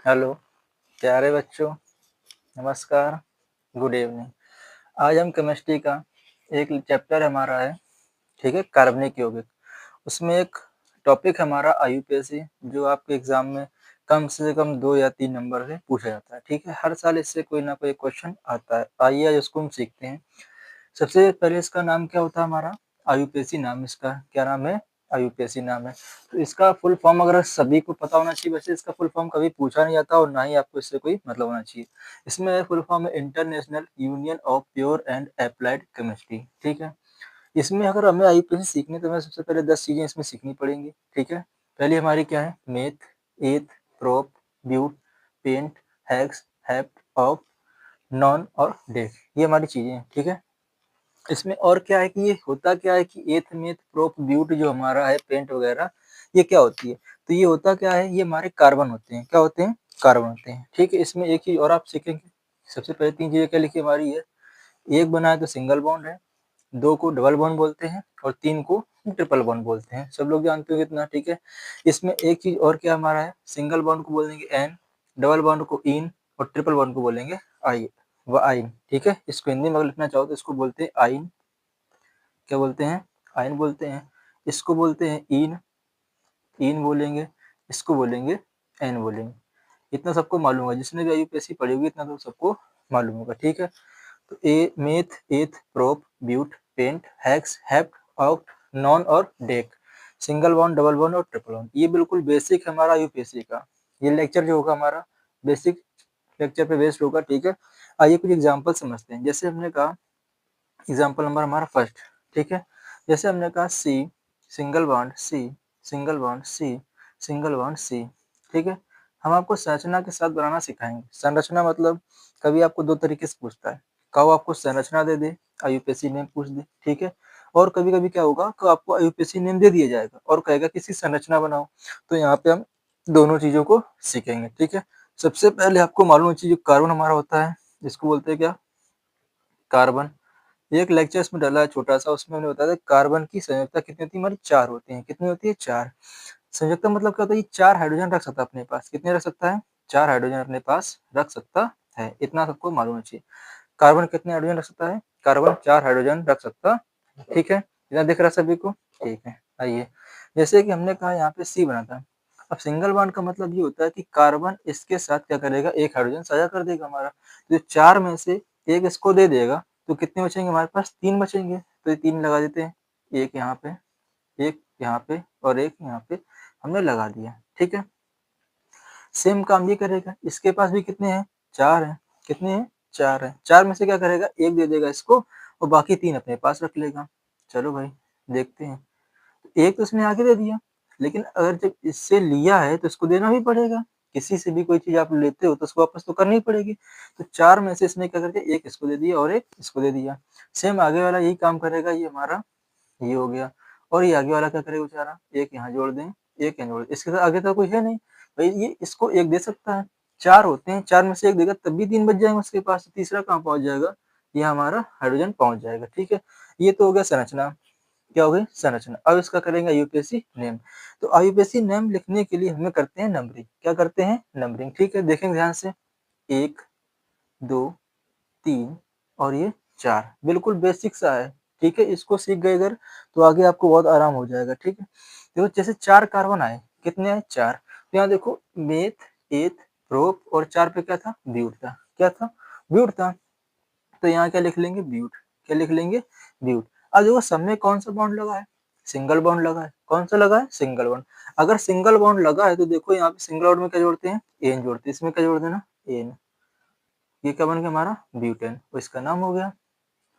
Hello, प्यारे बच्चों, नमस्कार, गुड इवनिंग। आज हम केमिस्ट्री का एक चैप्टर हमारा है, ठीक है, कार्बनिक यौगिक। उसमें एक टॉपिक हमारा आईयूपीएसी जो आपके एग्जाम में कम से कम 2 या 3 नंबर से पूछा जाता है, ठीक है। हर साल इससे कोई ना कोई क्वेश्चन आता है। आइए आज उसको हम सीखते हैं। सबसे पहले इसका नाम क्या होता है हमारा? आईयूपीएसी नाम इसका क्या नाम है? आईयूपीएसी नाम है। तो इसका फुल फॉर्म अगर सभी को पता होना चाहिए, वैसे इसका फुल फॉर्म कभी पूछा नहीं जाता और ना ही आपको इससे कोई मतलब होना चाहिए। इसमें फुल फॉर्म है international union of pure and applied chemistry, ठीक है। इसमें अगर हमें आईयूपीएसी सीखनी तो हमें सबसे पहले 10 चीजें इसमें सीखनी पड़ेंगी, ठीक है। पहली हमारी क्या है? Meth, eth, prop, but, pent, hex, hept, ऑप, नॉन और डेक, ये हमारी चीजें हैं, ठीक है। इसमें और क्या है कि ये होता क्या है कि एथ, मेथ, प्रोप, ब्यूट जो हमारा है, पेंट वगैरह, ये क्या होती है? तो ये होता क्या है, ये हमारे कार्बन होते हैं। क्या होते हैं? कार्बन होते हैं, ठीक है। इसमें एक चीज और आप सीखेंगे। सबसे पहले 3 चीजें क्या लिखी हमारी है? एक बनाए तो सिंगल बॉन्ड है, 2 को डबल बॉन्ड बोलते हैं और 3 को ट्रिपल बॉन्ड बोलते हैं। सब लोग जानते हो इतना, ठीक है। इसमें एक चीज और क्या हमारा है? सिंगल बॉन्ड को बोलेंगे एन, डबल बॉन्ड को इन और ट्रिपल बॉन्ड को बोलेंगे आई व आइन, ठीक है। इसको हिंदी में अगर लिखना चाहो तो इसको बोलते हैं आइन। क्या बोलते हैं? आयन बोलते हैं। इसको बोलते हैं इन, इन बोलेंगे। इसको बोलेंगे एन बोलेंगे। इतना सबको मालूम होगा, जिसने भी आईयूपीएससी पढ़ी होगी इतना तो सबको मालूम होगा, ठीक है। तो ए meth, eth, prop, but, pent, hex, hept, oct, non और dec, single bond, double bond और ट्रिपल बॉन्ड, ये बिल्कुल बेसिक हमारा यूपीएससी का। ये लेक्चर जो होगा हमारा बेसिक लेक्चर पे बेस्ड होगा, ठीक है। आइए कुछ एग्जांपल समझते हैं। जैसे हमने कहा एग्जाम्पल नंबर हमारा फर्स्ट, ठीक है। जैसे हमने कहा C single bond C, single bond C, single bond C, ठीक है। हम आपको संरचना के साथ बनाना सिखाएंगे। संरचना मतलब कभी आपको 2 तरीके से पूछता है। कहो आपको संरचना दे दे, आईयूपीएसी नेम पूछ दे, ठीक है। और कभी कभी क्या होगा कि आपको आईयूपीएसी नेम दे दिया जाएगा और कहेगा किसी संरचना बनाओ। तो यहाँ पे हम दोनों चीजों को सीखेंगे, ठीक है। सबसे पहले आपको मालूम चाहिए जो कार्बन हमारा होता है, इसको बोलते हैं क्या? कार्बन। एक लेक्चर इसमें डाला है छोटा सा, उसमें हमने बताया था कार्बन की संयोजकता कितनी होती है हमारी? 4 होती है। कितनी होती है? 4। संयोजकता मतलब क्या होता है? ये 4 हाइड्रोजन रख सकता है अपने पास। कितने रख सकता है? 4 हाइड्रोजन अपने पास रख सकता है। इतना सबको मालूम होना चाहिए। कार्बन कितने हाइड्रोजन रख सकता है? कार्बन 4 हाइड्रोजन रख सकता है, ठीक है। इतना दिख रहा है सभी को? ठीक है। आइए, जैसे कि हमने कहा यहाँ पे सी बना था। अब सिंगल बॉन्ड का मतलब ये होता है कि कार्बन इसके साथ क्या करेगा? एक हाइड्रोजन साझा कर देगा हमारा। तो 4 में से एक इसको दे देगा तो कितने बचेंगे हमारे पास? 3 बचेंगे। तो ये 3 लगा देते हैं। एक यहाँ पे, एक यहाँ पे और एक यहाँ पे हमने लगा दिया, ठीक है। सेम काम ये करेगा, इसके पास भी कितने हैं? 4 हैं। कितने हैं? 4 हैं। 4 में से क्या करेगा? एक दे देगा इसको और बाकी 3 अपने पास रख लेगा। चलो भाई देखते हैं। एक तो इसने आगे दे दिया, लेकिन अगर जब इससे लिया है तो इसको देना भी पड़ेगा। किसी से भी कोई चीज आप लेते हो तो उसको वापस तो करनी ही पड़ेगी। तो 4 में से इसने क्या कर दिया? एक इसको दे दिया और एक इसको दे दिया। सेम आगे वाला यही काम करेगा। ये हमारा ये हो गया। और ये आगे वाला क्या करेगा बेचारा? एक यहाँ जोड़ दें, एक यहाँ जोड़ दें। इसके साथ आगे तो कोई है नहीं भाई, ये इसको एक दे सकता है। 4 होते हैं, 4 में से एक देगा तब भी 3 बच जाएंगे उसके पास। तो तीसरा कहाँ पहुंच जाएगा? ये हमारा हाइड्रोजन पहुंच जाएगा, ठीक है। ये तो हो गया संरचना। क्या हो गई? संरचना। अब इसका करेंगे यूपीएससी नेम। तो आईयूपीएससी नेम लिखने के लिए हमें करते हैं नंबरिंग। क्या करते हैं? नंबरिंग, ठीक है। देखेंगे ध्यान से, 1, 2, 3 और ये 4, बिल्कुल बेसिक सा है, ठीक है। इसको सीख गए अगर तो आगे आपको बहुत आराम हो जाएगा, ठीक है। देखो जैसे 4 कार्बन आए, कितने आए? 4। तो यहाँ देखो मेथ, एथ, प्रोप और 4 पे क्या था? ब्यूट था। क्या था? ब्यूट था। तो यहाँ क्या लिख लेंगे? ब्यूट। क्या लिख लेंगे? ब्यूट। अब देखो सब में कौन सा बॉन्ड लगा है? सिंगल बॉन्ड लगा है। कौन सा लगा है? Single bond. अगर सिंगल बॉन्ड लगा है तो देखो यहाँ पे सिंगल बॉन्ड में क्या जोड़ते हैं? एन जोड़ते हैं। इसमें क्या जोड़ देना? एन। ये क्या बन गया हमारा? ब्यूटेन। तो इसका नाम हो गया।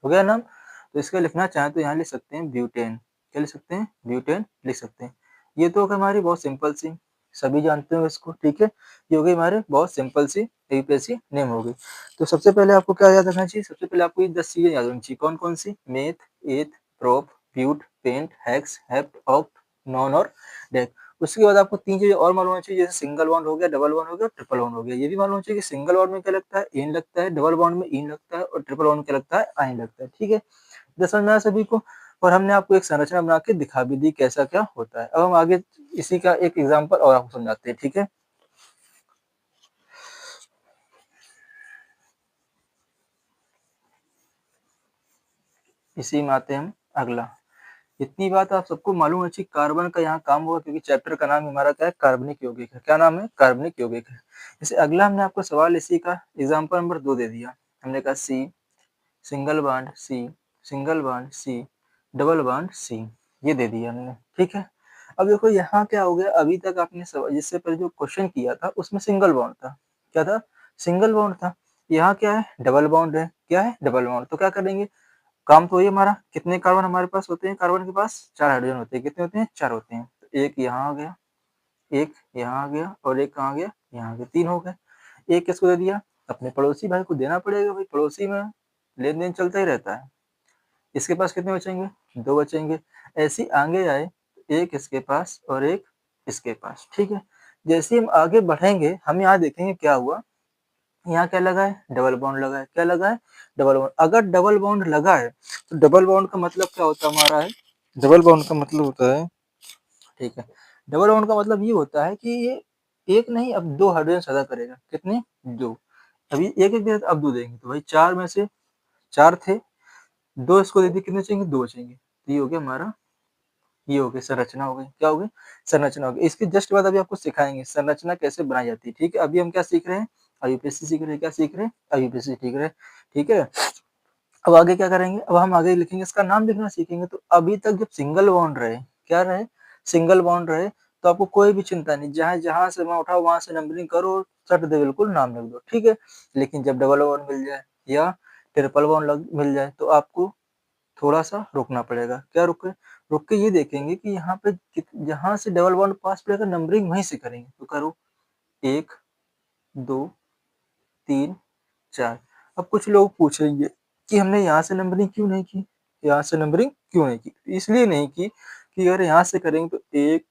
हो गया नाम। तो इसका लिखना चाहें तो यहाँ लिख सकते हैं ब्यूटेन। क्या लिख सकते हैं? ब्यूटेन लिख सकते हैं। ये तो हमारी बहुत सिंपल सी, सभी जानते हो इसको, ठीक है। ये हो गई हमारे बहुत सिंपल सी यूपीएससी नेम हो गई। तो सबसे पहले आपको क्या याद रखना चाहिए? सबसे पहले आपको ये 10 चीजें याद होनी चाहिए। कौन कौन सी? Meth, eth, prop, but, pent, hex, hept, oct, non और डेक। उसके बाद आपको 3 चीजें और मालूम होनी चाहिए। जैसे सिंगल बॉन्ड हो गया, डबल बॉन्ड हो गया, ट्रिपल बॉन्ड हो गया। ये भी मालूम चाहिए कि सिंगल बॉन्ड में क्या लगता है? एन लगता है, डबल बॉन्ड में इन लगता है और ट्रिपल बॉन्ड में क्या लगता है? आइन लगता है, ठीक है। इतना समझ में आया सभी को? और हमने आपको एक संरचना बना के दिखा भी दी कैसा क्या होता है। अब हम आगे इसी का एक एग्जांपल और आपको समझाते हैं, ठीक है। इसी में आते हैं हम अगला। इतनी बात आप सबको मालूम है कि कार्बन का यहाँ काम होगा, क्योंकि चैप्टर का नाम हमारा क्या है, कार्बनिक यौगिक है। क्या नाम है, कार्बनिक यौगिक है। जैसे अगला हमने आपको सवाल इसी का एग्जाम्पल नंबर 2 दे दिया। हमने कहा C single bond C, single bond C, double bond C, ये दे दिया हमने, ठीक है। अब देखो यहाँ क्या हो गया, अभी तक आपने जिससे पहले जो क्वेश्चन किया था उसमें सिंगल बॉन्ड था। क्या था, सिंगल बॉन्ड था। यहाँ क्या है, डबल बॉन्ड है। क्या है, डबल बॉन्ड। तो क्या करेंगे, काम तो वही हमारा, कितने कार्बन हमारे पास होते हैं, कार्बन के पास 4 हाइड्रोजन होते हैं। कितने होते हैं, 4 होते हैं। तो एक यहाँ आ गया, एक यहाँ आ गया, और एक कहाँ गया, यहाँ आ गया, 3 हो गए। एक किसको दे दिया, अपने पड़ोसी भाई को देना पड़ेगा, भाई पड़ोसी में लेन देन चलता ही रहता है। इसके पास कितने बचेंगे, 2 बचेंगे। ऐसे आगे आए, एक इसके पास और एक इसके पास, ठीक है। जैसे हम आगे बढ़ेंगे हम यहाँ देखेंगे क्या हुआ, यहाँ क्या लगा है, डबल बॉन्ड लगा है। क्या लगा है, डबल बॉन्ड। अगर डबल बॉन्ड लगा है तो डबल बॉन्ड का मतलब क्या होता है हमारा है, डबल बॉन्ड का मतलब होता है, ठीक है, डबल बॉन्ड का मतलब ये होता है कि ये एक नहीं अब 2 हाइड्रोजन पैदा करेगा। कितने, 2। अभी एक एक दे, अब 2 देंगे, तो भाई 4 में से 4 थे, 2 इसको दे दिए, कितने चाहिए, 2 बचेंगे। तो ये हो गया हमारा, ये हो गई संरचना, हो गई क्या, हो गई संरचना हो गई। इसके जस्ट बाद अभी आपको सिखाएंगे संरचना कैसे बनाई जाती है, ठीक है। अभी हम क्या सीख रहे हैं, आईयूपीएसी सीख रहे हैं। क्या सीख रहे हैं, आईयूपीएसी सीख रहे हैं, ठीक है। अब आगे क्या करेंगे, अब हम आगे लिखेंगे, इसका नाम लिखना सीखेंगे। तो अभी तक जब सिंगल बॉन्ड रहे, क्या रहे, सिंगल बॉन्ड रहे, तो आपको कोई भी चिंता नहीं, जहां जहां से मैं उठाओ वहां से नंबरिंग करो, चट दे बिल्कुल नाम लिख दो, ठीक है। लेकिन जब डबल बॉन्ड मिल जाए या ट्रिपल बॉन्ड मिल जाए तो आपको थोड़ा सा रुकना पड़ेगा। क्या रुके, रुक के ये देखेंगे कि यहाँ पे जहां से डबल बॉन्ड पास पड़ेगा नंबरिंग वहीं से करेंगे। तो करो 1 2 3 4। अब कुछ लोग पूछेंगे कि हमने यहाँ से नंबरिंग क्यों नहीं की, यहाँ से नंबरिंग क्यों नहीं की। इसलिए नहीं की कि अगर यहाँ से करेंगे तो 1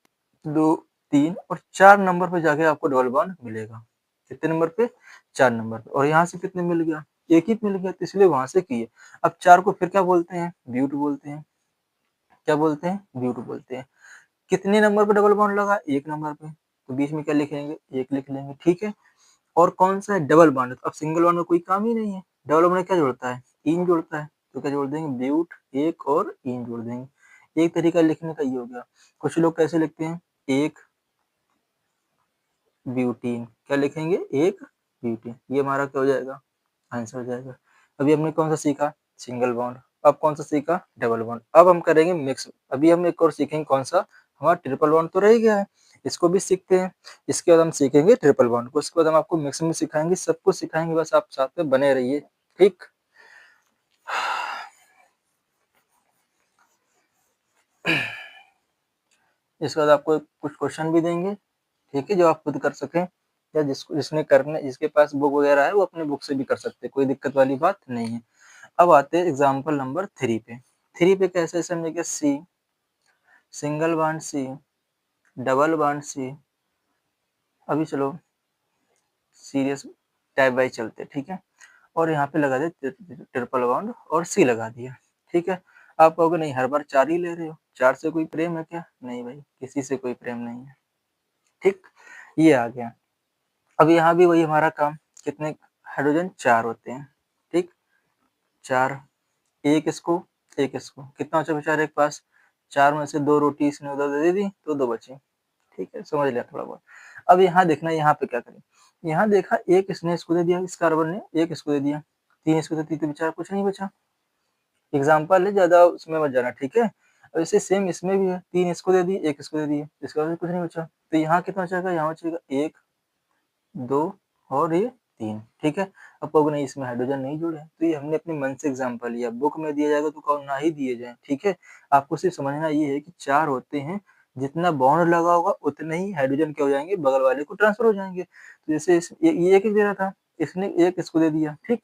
2 3 और 4 नंबर पे जाके आपको डबल बॉन्ड मिलेगा। कितने नंबर पे, 4 नंबर पे। और यहाँ से कितने मिल गया, एक ही मिल गया, तो इसलिए वहां से किए। अब 4 को फिर क्या बोलते हैं, ब्यूट बोलते हैं। क्या बोलते हैं, ब्यूट बोलते हैं। कितने नंबर पे डबल बॉन्ड लगा, 1 नंबर पे, तो बीच में क्या लिखेंगे, 1 लिख लेंगे, ठीक है। और कौन सा है, डबल बॉन्ड। अब सिंगल बॉन्ड में कोई काम ही नहीं है, डबल बॉन्ड में क्या जोड़ता है, इन जोड़ता है। तो क्या जोड़ देंगे, ब्यूट, एक और इन जोड़ देंगे। एक तरीका लिखने का ये हो गया। कुछ लोग कैसे लिखते हैं, एक ब्यूटीन। क्या लिखेंगे, एक ब्यूटीन। ये हमारा क्या हो जाएगा, आंसर हो जाएगा। अभी हमने कौन सा सीखा, सिंगल बॉन्ड। अब कौन सा सीखा, डबल बॉन्ड। अब हम करेंगे मिक्स। अभी हम एक और सीखेंगे, कौन सा, हमारा ट्रिपल बॉन्ड तो रह गया है, इसको भी सीखते हैं। इसके बाद हम सीखेंगे ट्रिपल बॉन्ड को, उसके बाद हम आपको मिक्स में सिखाएंगे, सबको सिखाएंगे, बस आप साथ में बने रहिए, ठीक। इसके बाद आपको कुछ क्वेश्चन भी देंगे, ठीक है, जो आप खुद कर सकें, या जिसने करने, जिसके पास बुक वगैरह है वो अपने बुक से भी कर सकते हैं, कोई दिक्कत वाली बात नहीं है। अब आते हैं एग्जाम्पल नंबर 3 पे। 3 पे कैसे, हमने क्या, C single bond C, double bond C. अभी चलो सीरियस टाइप बाई चलते, ठीक है। और यहाँ पे लगा दे ट्रिपल बॉन्ड और सी लगा दिया, ठीक है। आप कहोगे नहीं हर बार 4 ही ले रहे हो, 4 से कोई प्रेम है क्या, नहीं भाई, किसी से कोई प्रेम नहीं है, ठीक। ये आ गया। अब यहाँ भी वही हमारा काम, कितने हाइड्रोजन, 4 होते हैं, ठीक, 4। एक इसको, एक इसको, कितना बचा बेचारे के पास, 4 में से 2 रोटी इसने उधर दे दी तो 2 बची, ठीक है, समझ लिया थोड़ा बहुत। अब यहाँ देखना, यहाँ पे क्या करें, यहाँ देखा एक इसने इसको दे दिया, इस कार्बन ने एक इसको दे दिया, 3 इसको दे दी, तो बेचारा कुछ नहीं बचा। एग्जाम्पल है, ज्यादा उसमें मत जाना, ठीक है। अब इसे सेम इसमें भी है, 3 इसको दे दी, एक इसको दे दी, इसके बाद कुछ नहीं बचा। तो यहाँ कितना बचेगा, यहाँ बचेगा 1 2 और ये 3, ठीक है। अब कहोगे नहीं इसमें हाइड्रोजन नहीं जुड़े, तो ये हमने अपने मन से एग्जांपल लिया, बुक में दिया जाएगा तो कहो ना ही दिए जाए, ठीक है। आपको सिर्फ समझना ये है कि 4 होते हैं, जितना बॉन्ड लगा होगा उतने ही हाइड्रोजन क्या हो जाएंगे, बगल वाले को ट्रांसफर हो जाएंगे। तो जैसे ये एक दे रहा था, इसने एक इसको दे दिया, ठीक,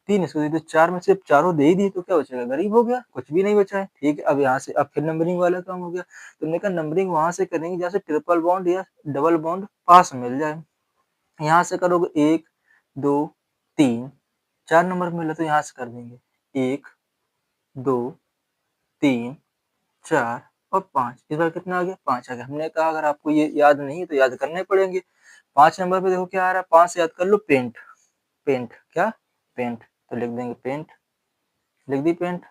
3 इसको दे दिया, 4 में से चारों दे ही दिए, तो क्या बचेगा, गरीब हो गया, कुछ भी नहीं बचा है, ठीक है। अब यहाँ से अब फिर नंबरिंग वाला काम हो गया। तो हमने कहा नंबरिंग वहां से करेंगे जहाँ से ट्रिपल बॉन्ड या डबल बॉन्ड पास मिल जाए। यहाँ से करोगे 1 2 3, 4 नंबर मिला तो यहाँ से कर देंगे 1 2 3 4 और 5। इस बार कितना आ गया, 5 आ गया। हमने कहा अगर आपको ये याद नहीं तो याद करने पड़ेंगे। 5 नंबर पे देखो क्या आ रहा है, 5 से याद कर लो, पेंट। पेंट क्या, पेंट, तो लिख देंगे पेंट, लिख दी पेंट।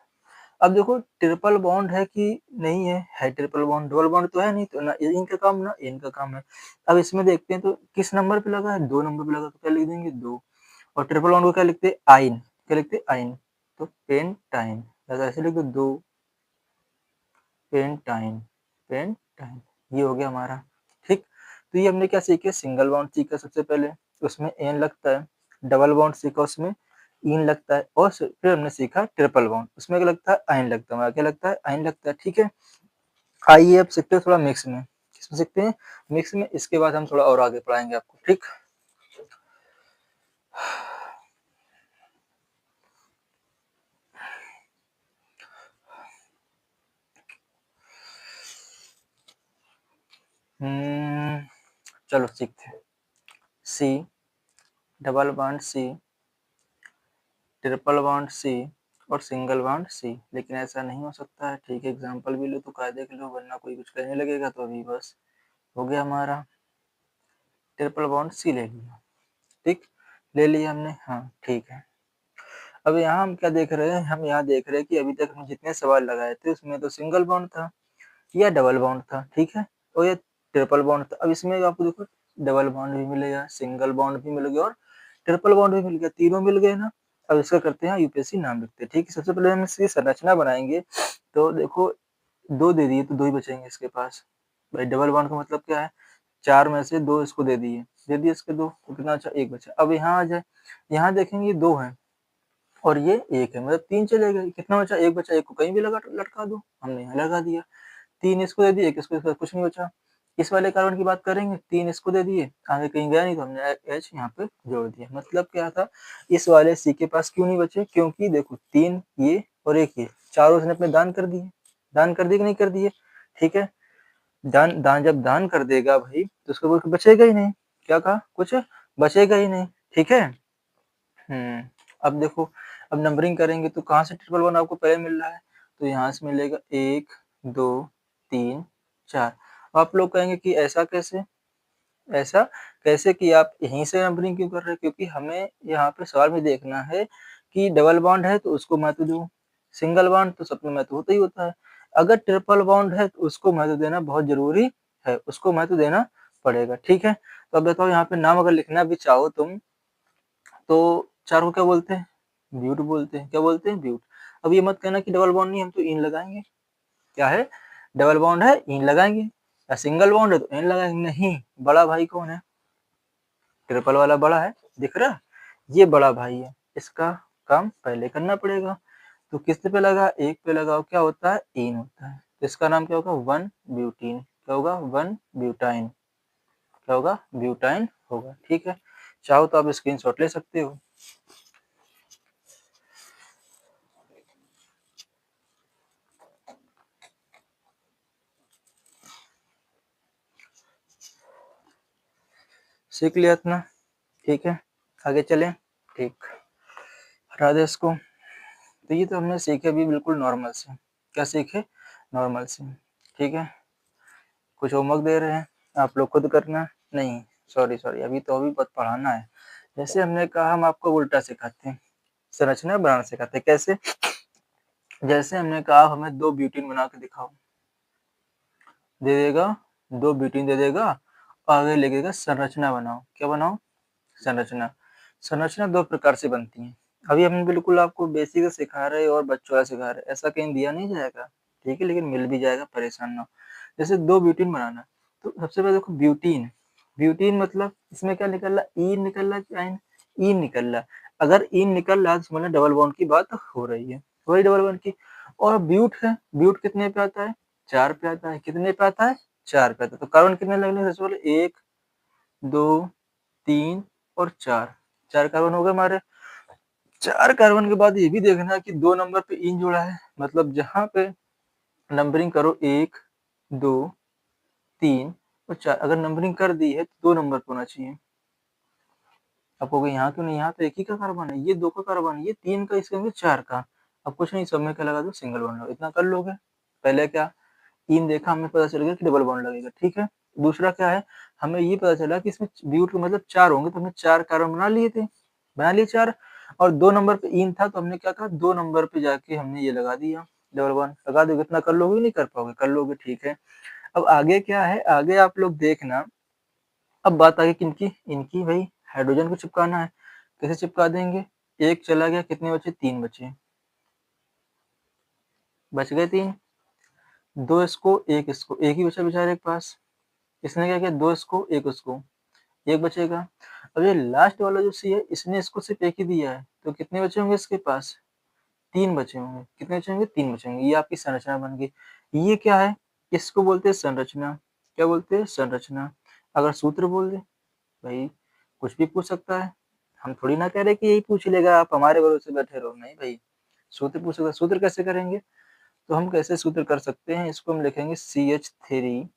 अब देखो ट्रिपल बॉन्ड है कि नहीं है, ट्रिपल बॉन्ड, डबल बॉन्ड तो है नहीं, तो ना ये इनका काम ना इनका काम है। अब इसमें देखते हैं तो किस नंबर पे लगा है, 2 नंबर पे लगा, तो क्या लिख देंगे 2। और ट्रिपल बॉन्ड को क्या लिखते हैं, आइन, क्या लिखते हैं आइन, तो पेंटाइन, ऐसे लिख दो 2 पेंटाइन, पेंटाइन, ये हो गया हमारा। ठीक, तो ये हमने क्या सीखे, सिंगल बॉन्ड सीखा सबसे पहले, उसमें एन लगता है, डबल बॉन्ड सीखा उसमें इन लगता है, और फिर हमने सीखा ट्रिपल बॉन्ड, उसमें क्या लगता है, आइन लगता है, क्या लगता है, आइन लगता है। ठीक है, आइए अब सीखते हैं थोड़ा मिक्स में, किसमें सीखते हैं, मिक्स में, इसके बाद हम थोड़ा और आगे पढ़ाएंगे आपको। ठीक, चलो सीखते हैं। C, double bond C, triple bond C और सिंगल बॉन्ड सी, लेकिन ऐसा नहीं हो सकता है। ठीक है, एग्जाम्पल भी लो तो कायदे के लो, वरना कोई कुछ कहने लगेगा। तो अभी बस हो गया हमारा, ट्रिपल बॉन्ड सी ले लिया। ठीक, ले लिया हमने, हाँ ठीक है। अब यहाँ हम क्या देख रहे हैं, हम यहाँ देख रहे हैं कि अभी तक हम जितने सवाल लगाए थे उसमें तो सिंगल बॉन्ड था या डबल बॉन्ड था, ठीक है, और ये ट्रिपल बॉन्ड था। अब इसमें आपको देखो डबल बॉन्ड भी मिलेगा, सिंगल बॉन्ड भी मिल गया और ट्रिपल बॉन्ड भी मिल गया, तीनों मिल गए ना। अब इसका करते हैं यूपीएससी नाम लिखते हैं। ठीक है, सबसे पहले हम इसकी संरचना बनाएंगे। तो देखो 2 दे दिए तो 2 ही बचेंगे इसके पास। भाई डबल बॉन्ड का मतलब क्या है, 4 में से 2 इसको दे दिए, इसके 2, तो कितना अच्छा 1 बचा। अब यहाँ आ जाए, यहाँ देखेंगे 2 है और ये 1 है, मतलब 3 चले गए, कितना बचा, 1 बचा, 1 को कहीं भी लगा लटका दो, हमने यहाँ लगा दिया। 3 इसको दे दिए, 1 इसको, इसका कुछ नहीं बचा। इस वाले कार्बन की बात करेंगे, 3 इसको दे दिए, आगे कहीं गया नहीं तो हमने H यहाँ पे जोड़ दिया। मतलब क्या था, इस वाले C के पास क्यों नहीं बचे, क्योंकि देखो 3 ये और 1 ये, चारों उसने अपने दान कर दिए। दान कर दिए कि नहीं कर दिए, ठीक है। दान दान जब दान कर देगा भाई तो उसको कुछ बचेगा ही नहीं। क्या कहा, कुछ बचेगा ही नहीं, ठीक है। अब देखो, अब नंबरिंग करेंगे तो कहाँ से ट्रिपल वन आपको पहले मिल रहा है, तो यहाँ से मिलेगा 1 2 3 4। आप लोग कहेंगे कि ऐसा कैसे, ऐसा कैसे कि आप यहीं से नंबरिंग क्यों कर रहे हैं, क्योंकि हमें यहाँ पे सवाल में देखना है कि डबल बॉन्ड है तो उसको महत्व दो, सिंगल बॉन्ड तो सब में महत्व होता ही होता है, अगर ट्रिपल बॉन्ड है तो उसको महत्व देना बहुत जरूरी है, उसको महत्व देना पड़ेगा। ठीक है, तो अब बताओ यहाँ पे नाम अगर लिखना भी चाहो तुम तो 4 को क्या बोलते हैं, ब्यूट बोलते हैं। क्या बोलते हैं, ब्यूट। अब ये मत कहना कि डबल बॉन्ड नहीं, हम तो इन लगाएंगे। क्या है, डबल बॉन्ड है इन लगाएंगे, या सिंगल बॉन्ड है तो इन लगाएंगे। नहीं, बड़ा भाई कौन है, ट्रिपल वाला बड़ा है, दिख रहा, ये बड़ा भाई है, इसका काम पहले करना पड़ेगा। तो किस पे लगा, 1 पे लगाओ, क्या होता है, इन होता है, तो इसका नाम क्या होगा, 1 ब्यूटीन। क्या होगा, 1 ब्यूटाइन। क्या होगा, ब्यूटाइन होगा। ठीक है, चाहो तो आप स्क्रीनशॉट ले सकते हो। सीख लिया इतना, ठीक है, आगे चलें। ठीक, हटा दे इसको। तो ये तो हमने सीखे अभी बिल्कुल नॉर्मल से, क्या सीखे, नॉर्मल से। ठीक है, कुछ होमवर्क दे रहे हैं, आप लोग खुद करना, नहीं सॉरी सॉरी, अभी तो अभी पढ़ाना है। जैसे हमने कहा हम आपको उल्टा सिखाते हैं, संरचना बनाना सिखाते हैं। कैसे, जैसे हमने कहा हमें 2 ब्यूटीन बना के दिखाओ, दे देगा 2 ब्यूटीन दे देगा, आगे लिखेगा संरचना बनाओ। क्या बनाओ, संरचना। संरचना 2 प्रकार से बनती है। अभी हम बिल्कुल आपको बेसिक सिखा रहे हैं और बच्चों वाला सिखा रहे हैं, ऐसा कहीं दिया नहीं जाएगा, ठीक है, लेकिन मिल भी जाएगा, परेशान ना हो। जैसे 2 ब्यूटीन बनाना, तो सबसे पहले देखो ब्यूटीन, ब्यूटीन मतलब इसमें क्या निकल रहा, ई निकल रहा है, आयन ई निकल रहा है। अगर ई निकल रहा है तो समझना डबल बॉन्ड की बात हो रही है, वही डबल बॉन्ड की। और ब्यूट है, ब्यूट कितने पे आता है, 4 पे आता है। कितने पे आता है, 4 पे आता है। तो कार्बन कितने लगने, सबसे पहले 1 2 3 और 4, 4 कार्बन हो गए हमारे। 4 कार्बन के बाद ये भी देखना है कि 2 नंबर पे इन जुड़ा है, मतलब जहां पे नंबरिंग करो 1 2 3 और 4, अगर नंबरिंग कर दी है तो 2 नंबर पे होना चाहिए। आप कहोगे यहाँ क्यों नहीं, यहाँ तो एक ही का कार्बन है, ये 2 का कार्बन है, ये 3 का, इसके अंदर 4 का। अब कुछ नहीं, सब में क्या लगा दो, सिंगल बॉन्ड लगा, इतना कर लोगे। पहले क्या, इन देखा, हमें पता चल गया कि डबल बॉन्ड लगेगा, ठीक है। दूसरा क्या है, हमें ये पता चला कि इसमें ब्यूट का मतलब 4 होंगे, तो हमने 4 कार्बन बना लिए थे, बना लिए 4। और 2 नंबर पे इन था तो हमने क्या कहा, 2 नंबर पे जाके हमने ये लगा दिया, डबल वन लगा दोगे, इतना कर लोगे नहीं कर पाओगे, कर लोगे, ठीक है। अब आगे क्या है, आगे आप लोग देखना, अब बात आ गई किनकी, इनकी, भाई हाइड्रोजन को चिपकाना है, कैसे चिपका देंगे, एक चला गया, कितने बचे, 3 बचे, बच गए 3, 2 इसको, एक ही बचा बेचारे के पास, इसने क्या किया, 2 इसको, एक उसको, एक बचेगा। अब ये लास्ट वाला जो सी है, इसने इसको सिर्फ एक ही दिया है, तो कितने बचे होंगे इसके पास, 3 बचे होंगे, कितने बचे होंगे, 3 बचे होंगे। ये आपकी संरचना बन गई। ये क्या है, इसको बोलते हैं संरचना, क्या बोलते हैं, संरचना। अगर सूत्र बोल दे, भाई कुछ भी पूछ सकता है, हम थोड़ी ना कह रहे कि यही पूछ लेगा, आप हमारे भरोसे बैठे रहो, नहीं भाई, सूत्र पूछ सकता है। सूत्र कैसे करेंगे, तो हम कैसे सूत्र कर सकते हैं, इसको हम लिखेंगे CH3,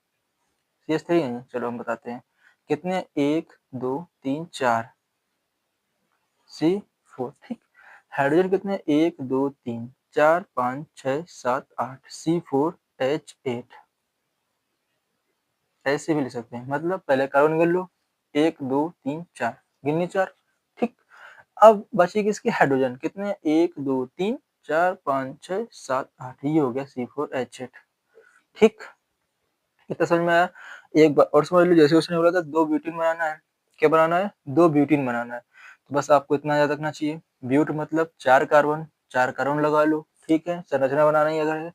CH3 है, चलो हम बताते हैं, कितने, 1 2 3 4, C4, ठीक। हाइड्रोजन कितने, 1 2 3 4 5 6 7 8, C4H8, ऐसे भी लिख सकते हैं, मतलब पहले कार्बन गिन लो, 1 2 3 4, गिननी 4, ठीक। अब बची किसकी, हाइड्रोजन, कितने, 1 2 3 4 5 6 7 8, ये हो गया C4H8, ठीक। कितना समझ में आया, एक बार और समझ लो, जैसे उसने बोला था 2 ब्यूटीन बनाना है, क्या बनाना है, 2 ब्यूटीन बनाना है, तो बस आपको इतना याद रखना चाहिए, ब्यूट मतलब 4 कार्बन, 4 कार्बन लगा लो, ठीक है, संरचना बनाना ही अगर है।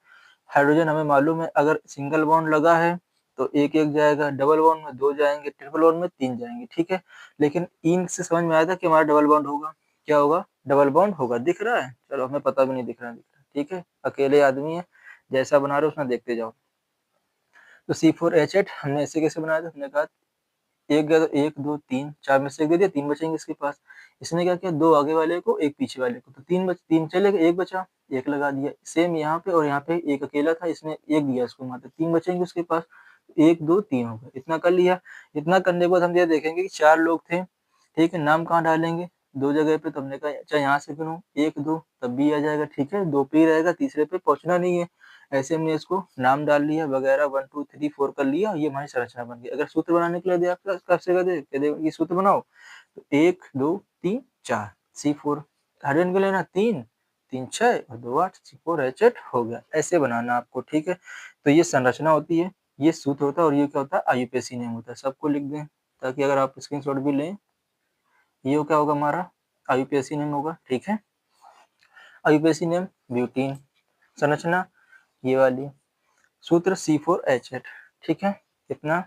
हाइड्रोजन हमें मालूम है, अगर सिंगल बॉन्ड लगा है तो एक एक जाएगा, डबल बॉन्ड में 2 जाएंगे, ट्रिपल बॉन्ड में 3 जाएंगे, ठीक है। लेकिन इन से समझ में आया था कि हमारा डबल बॉन्ड होगा, क्या होगा, डबल बॉन्ड होगा, दिख रहा है, चलो हमें पता भी नहीं दिख रहा, ठीक है, अकेले आदमी है, जैसा बना रहे हो उसमें देखते जाओ। तो C4H8 हमने ऐसे कैसे बनाया था, हमने कहा एक गया तो 1 2 3 4 में से एक दे दिया, 3 बचेंगे इसके पास। इसने क्या किया, 2 आगे वाले को, 1 पीछे वाले को, तो 3 चले गए, 1 बचा, 1 लगा दिया। सेम यहाँ पे, और यहाँ पे 1 अकेला था, इसने 1 दिया इसको, मात्र 3 बचेंगे उसके पास, 1 2 3 हो गए, इतना कर लिया। इतना करने के बाद हम ये देखेंगे कि 4 लोग थे, ठीक है, नाम कहाँ डालेंगे, 2 जगह पे, तो हमने कहा चाहे यहाँ से गिनो 1 2 तब भी आ जाएगा, ठीक है, 2 पे ही रहेगा, तीसरे पे पहुंचना नहीं है। ऐसे हमने इसको नाम डाल लिया वगैरह, 1 2 3 4 कर लिया, ये हमारी संरचना बन गई। अगर सूत्र बनाने के लिए दिया आपसे कह दे ये सूत्र बनाओ, तो 1 2 3 4 C4, हाइड्रोजन के लेना 3 3 6 और 2 8, C4H8 हो गया। ऐसे बनाना आपको, ठीक है। तो ये संरचना होती है, ये सूत्र होता है, और ये क्या होता है, आईयूपीएसी नेम होता है। सबको लिख दें ताकि अगर आप स्क्रीनशॉट भी लें, ये क्या होगा, हमारा आईयूपीएसी नेम होगा, ठीक है। आईयूपीएसी नेम ब्यूटीन, संरचना ये वाली, सूत्र C4H8, ठीक है। इतना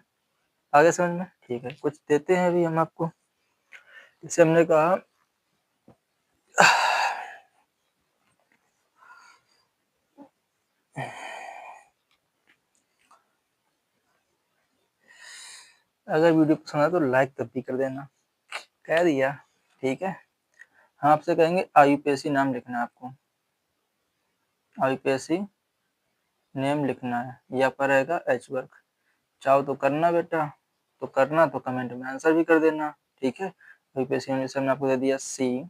आगे समझ में, ठीक है। कुछ देते हैं अभी हम आपको, जैसे हमने कहा अगर वीडियो पसंद आए तो लाइक तब भी कर देना, कह दिया, ठीक है। हम आपसे कहेंगे आईयूपीएसी नाम लिखना है आपको, आईयूपीएसी नेम लिखना है, ये आपका रहेगा एच वर्क। चाहो तो करना बेटा, तो करना, तो कमेंट में आंसर भी कर देना, ठीक है। आईयूपीएसी नेम जैसे हमने आपको दे दिया, C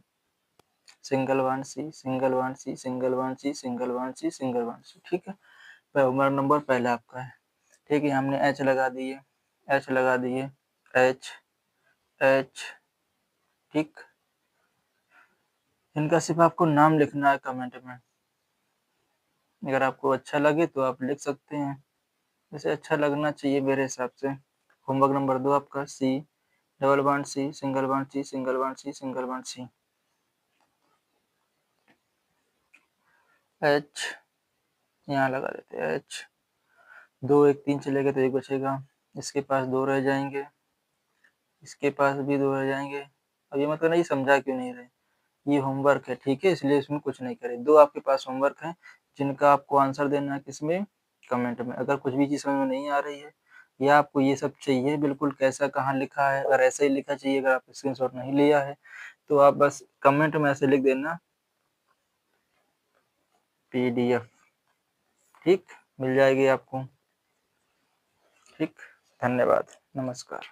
single one C single one C single one C single one C single one C, ठीक है। हमारा नंबर पहला आपका है, ठीक है। हमने H लगा दिए, H लगा दिए, H H, ठीक। इनका सिर्फ आपको नाम लिखना है कमेंट में, अगर आपको अच्छा लगे तो आप लिख सकते हैं, वैसे अच्छा लगना चाहिए मेरे हिसाब से। होमवर्क नंबर 2 आपका C double bond C single bond C single bond C single bond C, H यहाँ लगा देते हैं, H 2 1 3 चले गए तो 1 बचेगा, इसके पास 2 रह जाएंगे, इसके पास भी 2 रह जाएंगे। अब ये मतलब नहीं समझा क्यों नहीं रहे, ये होमवर्क है, ठीक है, इसलिए इसमें कुछ नहीं करें। 2 आपके पास होमवर्क है जिनका आपको आंसर देना है, किसमें, कमेंट में। अगर कुछ भी चीज़ समझ में नहीं आ रही है या आपको ये सब चाहिए बिल्कुल कैसा कहाँ लिखा है, अगर ऐसे ही लिखा चाहिए, अगर आप स्क्रीनशॉट नहीं लिया है तो आप बस कमेंट में ऐसे लिख देना PDF, ठीक, मिल जाएगी आपको, ठीक। धन्यवाद, नमस्कार।